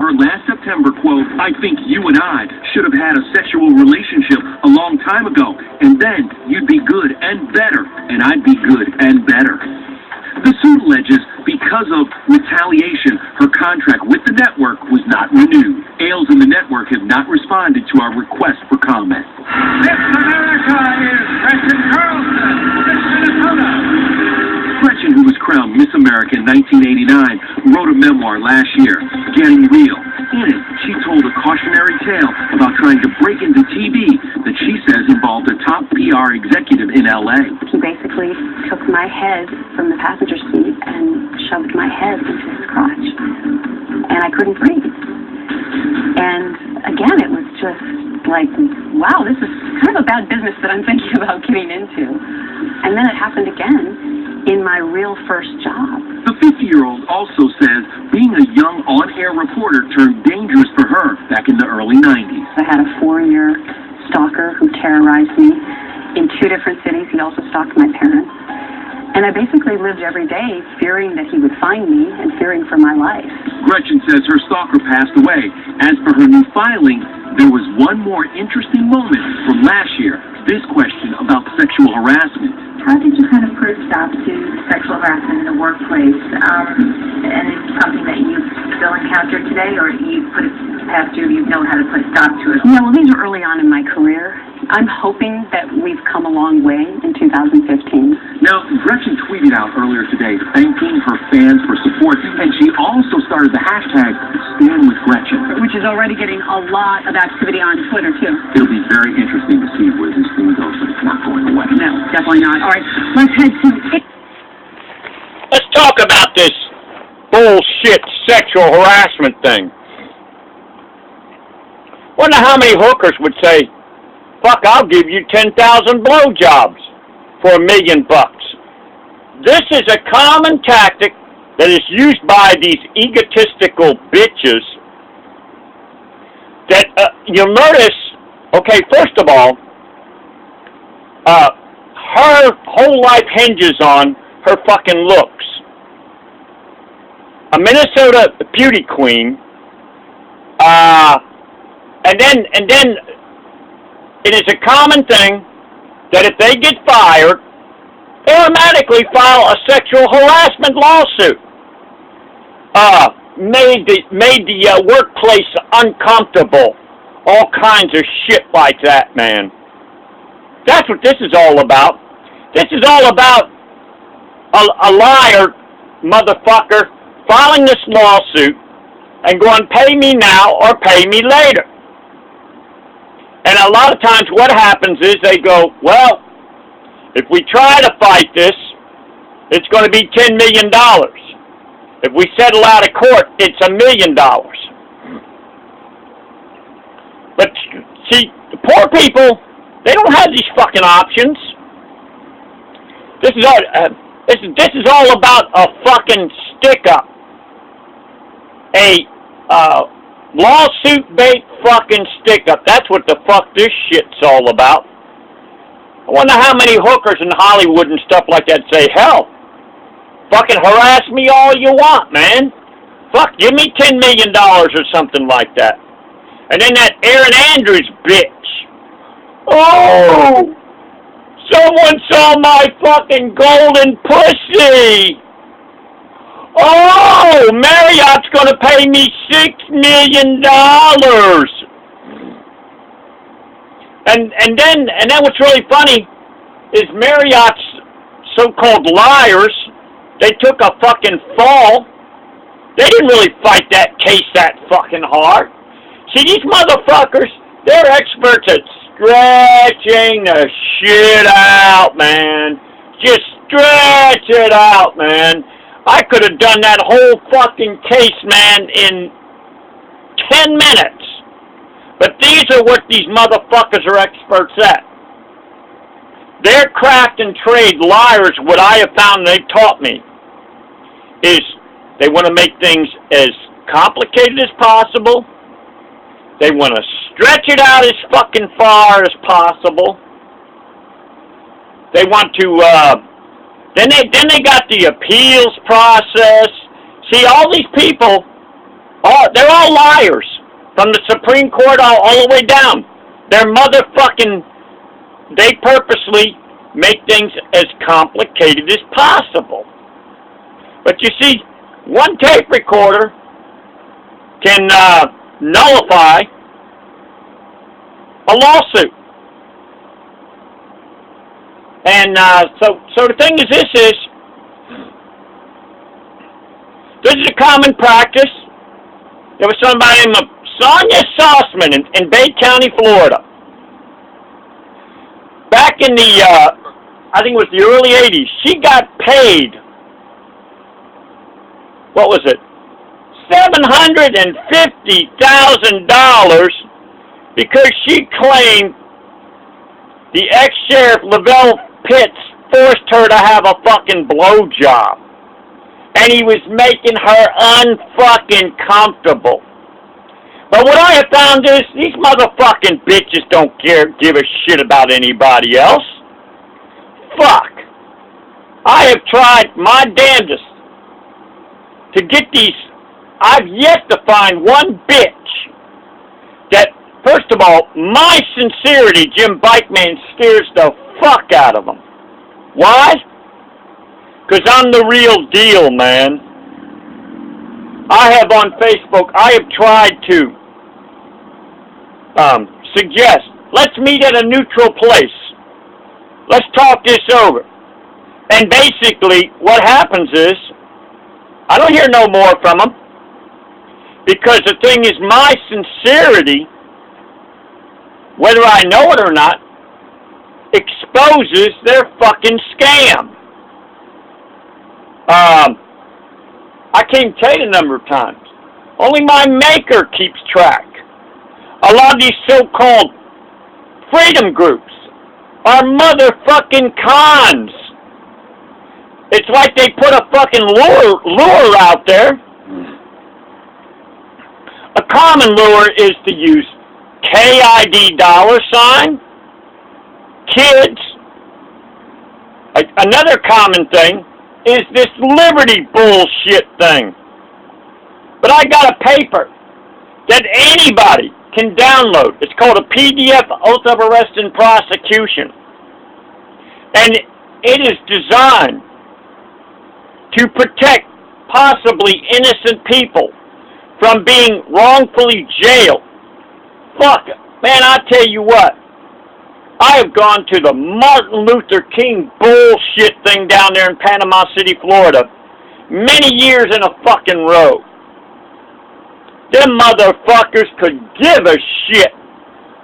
Her last September quote, "I think you and I should have had a sexual relationship a long time ago, and then you'd be good and better, and I'd be good and better." The suit alleges because of retaliation, her contract with the network was not renewed. Ailes and the network have not responded to our request for comment. Miss America is Gretchen Carlson, Miss Minnesota. Gretchen, who was crowned Miss America in 1989, wrote a memoir last year, Getting Real. In it, she told a cautionary tale about trying to break into TV that she says involved a top PR executive in L.A. He basically took my head from the passenger seat and shoved my head into his crotch. And I couldn't breathe. And again, it was just like, wow, this is kind of a bad business that I'm thinking about getting into. And then it happened again in my real first job. The 50-year-old also says being a young on-air reporter turned dangerous for her back in the early 90s. I had a 4-year stalker who terrorized me in 2 different cities. He also stalked my parents. And I basically lived every day fearing that he would find me and fearing for my life. Gretchen says her stalker passed away. As for her new filing, there was one more interesting moment from last year, this question about sexual harassment. How did you kind of put a stop to sexual harassment in the workplace? And is it something that you still encounter today, or you put it past you know how to put a stop to it? Yeah, well, these are early on in my career. I'm hoping that we've come a long way in 2015. Now, Gretchen tweeted out earlier today thanking her fans for support, and she also started the hashtag #StandWithGretchen, which is already getting a lot of activity on Twitter, too. It'll be very interesting to see where this thing goes, but it's not going away. No, definitely not. All right, let's head to... Let's talk about this bullshit sexual harassment thing. Wonder how many hookers would say, "Fuck, I'll give you 10,000 blowjobs for $1 million." This is a common tactic that is used by these egotistical bitches that you'll notice, okay, first of all, her whole life hinges on her fucking looks. A Minnesota beauty queen, and then it is a common thing that if they get fired, they automatically file a sexual harassment lawsuit. Made the workplace uncomfortable. All kinds of shit like that, man. That's what this is all about. This is all about a liar, motherfucker, filing this lawsuit and going, pay me now or pay me later. And a lot of times what happens is they go, well, if we try to fight this, it's going to be $10 million. If we settle out of court, it's $1 million. But, see, the poor people, they don't have these fucking options. This is all about a fucking stick-up. A lawsuit bait fucking stick-up. That's what the fuck this shit's all about. I wonder how many hookers in Hollywood and stuff like that say, hell, fucking harass me all you want, man. Fuck, give me $10 million or something like that. And then that Erin Andrews bitch. Oh, someone saw my fucking golden pussy. Oh, Marriott's going to pay me $6 million. And then what's really funny is Marriott's so-called liars, they took a fucking fall. They didn't really fight that case that fucking hard. See, these motherfuckers, they're experts at stretching the shit out, man. Just stretch it out, man. I could have done that whole fucking case, man, in 10 minutes. But these are what these motherfuckers are experts at. Their craft and trade liars, what I have found they've taught me, is they want to make things as complicated as possible. They want to stretch it out as fucking far as possible. They want to, then they got the appeals process. See, all these people They're all liars. From the Supreme Court all the way down. They're they purposely make things as complicated as possible. But you see, one tape recorder can nullify a lawsuit. And so the thing is, this is a common practice. There was somebody named Sonia Sossman in Bay County, Florida. Back in the, I think it was the early 80s, she got paid, what was it, $750,000 because she claimed the ex-sheriff Lavelle Pitts forced her to have a fucking blowjob. And he was making her unfucking comfortable. But what I have found is these motherfucking bitches don't give a shit about anybody else. Fuck. I have tried my damnedest to get these. I've yet to find one bitch that, first of all, my sincerity, Jimbikeman, scares the fuck out of them. Why? Because I'm the real deal, man. I have on Facebook, I have tried to suggest, let's meet at a neutral place. Let's talk this over. And basically, what happens is, I don't hear no more from them. Because the thing is, my sincerity, whether I know it or not, exposes their fucking scam. I can't tell you the number of times. Only my maker keeps track. A lot of these so-called freedom groups are motherfucking cons. It's like they put a fucking lure out there. A common lure is to use KID $, kids. Another common thing is this liberty bullshit thing. But I got a paper that anybody can download. It's called a PDF Oath of Arrest and Prosecution. And it is designed to protect possibly innocent people from being wrongfully jailed. Fuck, man, I tell you what. I have gone to the Martin Luther King bullshit thing down there in Panama City, Florida, many years in a fucking row. Them motherfuckers could give a shit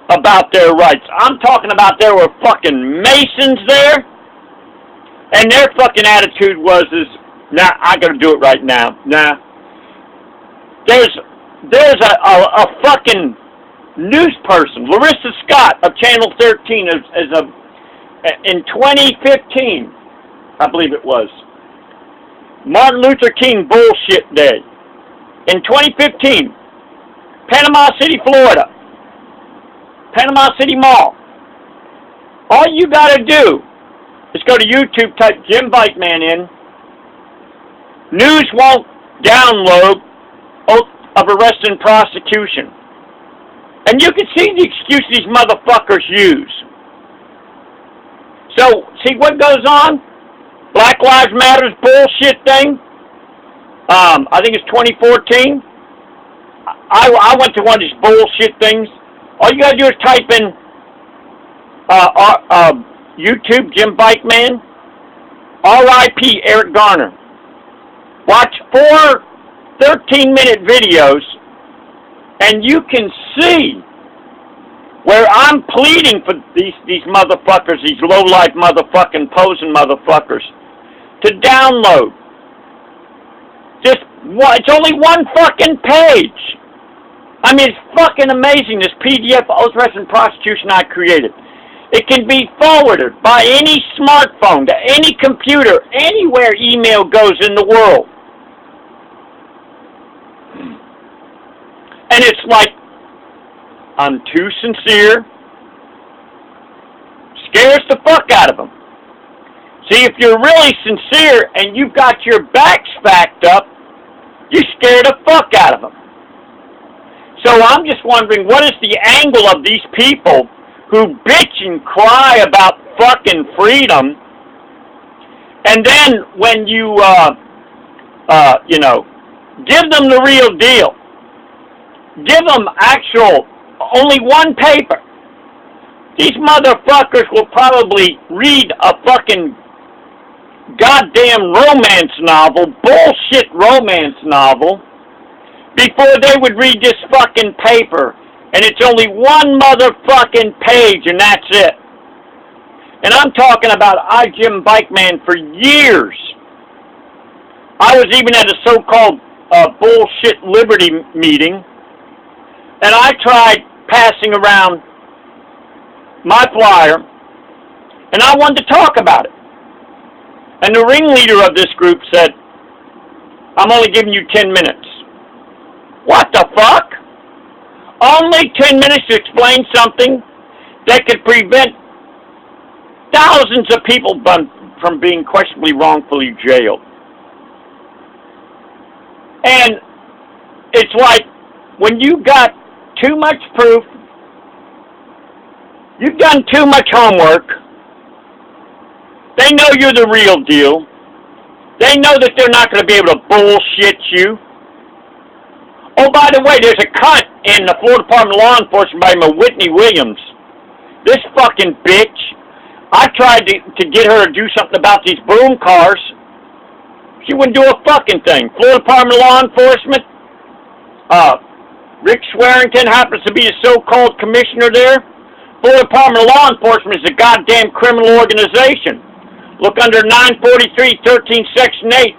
about their rights. I'm talking about there were fucking Masons there, and their fucking attitude was, nah, I gotta do it right now. Nah. There's a fucking news person, Larissa Scott of Channel 13, in 2015, I believe it was, Martin Luther King bullshit day. In 2015, Panama City, Florida, Panama City Mall. All you gotta do is go to YouTube, type Jimbikeman in. News won't download Oath of Arrest and Prosecution. And you can see the excuse these motherfuckers use. So, see what goes on? Black Lives Matter's bullshit thing. I think it's 2014. I went to one of these bullshit things. All you gotta do is type in YouTube, Jimbikeman, R.I.P. Eric Garner. Watch 4 13-minute videos, and you can see where I'm pleading for these motherfuckers, these low-life motherfucking posing motherfuckers, to download. It's only one fucking page. I mean, it's fucking amazing, this PDF Oath, Arrest, and Prosecution I created. It can be forwarded by any smartphone to any computer, anywhere email goes in the world. And it's like, I'm too sincere. Scares the fuck out of them. See, if you're really sincere and you've got your backs backed up, you scare the fuck out of them. So I'm just wondering, what is the angle of these people who bitch and cry about fucking freedom, and then when you, give them the real deal, give them actual, only one paper. These motherfuckers will probably read a fucking goddamn romance novel, bullshit romance novel, before they would read this fucking paper. And it's only one motherfucking page, and that's it. And I'm talking about Jimbikeman for years. I was even at a so-called bullshit liberty meeting, and I tried passing around my flyer, and I wanted to talk about it. And the ringleader of this group said, I'm only giving you 10 minutes. What the fuck? Only 10 minutes to explain something that could prevent thousands of people from being questionably wrongfully jailed. And it's like, when you got too much proof, you've done too much homework, they know you're the real deal, they know that they're not going to be able to bullshit you. Oh, by the way, there's a cunt in the Florida Department of Law Enforcement by the name of Whitney Williams. This fucking bitch, I tried to get her to do something about these boom cars. She wouldn't do a fucking thing. Florida Department of Law Enforcement, Rick Swearington happens to be the so-called commissioner there. Florida Department of Law Enforcement is a goddamn criminal organization. Look under 943.13 Section 8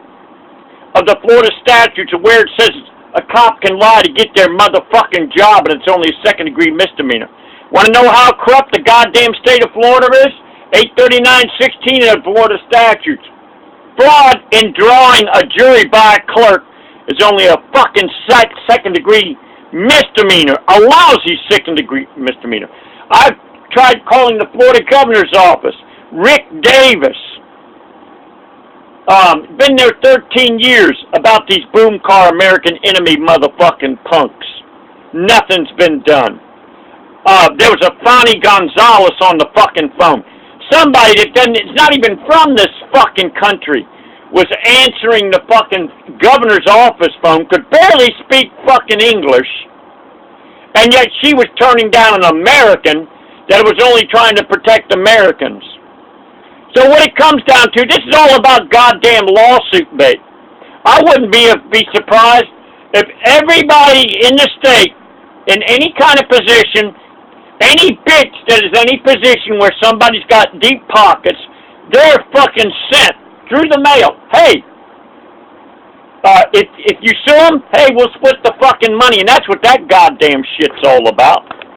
of the Florida statutes, where it says a cop can lie to get their motherfucking job, and it's only a second-degree misdemeanor. Want to know how corrupt the goddamn state of Florida is? 839.16 of the Florida statutes. Fraud in drawing a jury by a clerk is only a fucking second-degree misdemeanor, a lousy second-degree misdemeanor. I've tried calling the Florida governor's office, Rick Davis. Been there 13 years about these boom car American enemy motherfucking punks. Nothing's been done. There was a Fanny Gonzalez on the fucking phone. Somebody that is not even from this fucking country was answering the fucking governor's office phone, could barely speak fucking English, and yet she was turning down an American that was only trying to protect Americans. So what it comes down to, this is all about goddamn lawsuit bait. I wouldn't be surprised if everybody in the state, in any kind of position, any bitch that is any position where somebody's got deep pockets, they're fucking sent through the mail. Hey, if you sue them, hey, we'll split the fucking money, and that's what that goddamn shit's all about.